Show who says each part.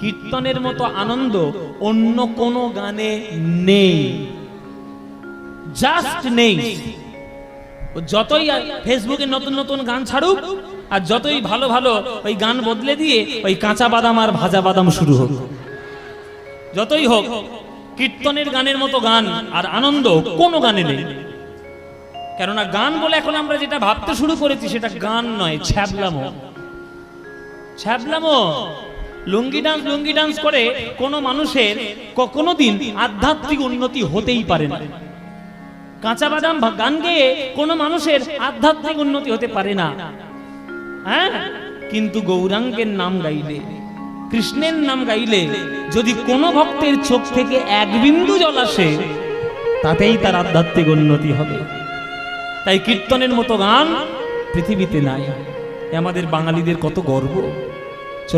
Speaker 1: কীর্তনের মতো আনন্দ অন্য কোনো গানে নেই, জাস্ট নেই। যতই ফেসবুকে নতুন নতুন গান ছাড়ুক আর যতই ভালো ভালো ওই গান বদলে দিয়ে ওই কাঁচা বাদাম আর ভাজা বাদাম শুরু হোক, যতই হোক, কীর্তনের গানের মতো গান আর আনন্দ কোনো গানে নেই। কেননা গান বলে এখন আমরা যেটা ভাবতে শুরু করেছি সেটা গান নয়, ছ্যাবলামো। ছ্যাবলামো। লুঙ্গি ডান্স করে কোনো মানুষের কোনোদিন আধ্যাত্মিক উন্নতি হতেই পারে না। কাঁচা বাদাম গান গেয়ে কোনো মানুষের আধ্যাত্মিক উন্নতি হতে পারে না। হ্যাঁ, কিন্তু গৌরাঙ্গের নাম গাইলে, কৃষ্ণের নাম গাইলে যদি কোনো ভক্তের চোখ থেকে এক বিন্দু জল আসে, তাতেই তার আধ্যাত্মিক উন্নতি হবে। তাই কীর্তনের মতো গান পৃথিবীতে নাই। আমাদের বাঙালিদের কত গর্ব।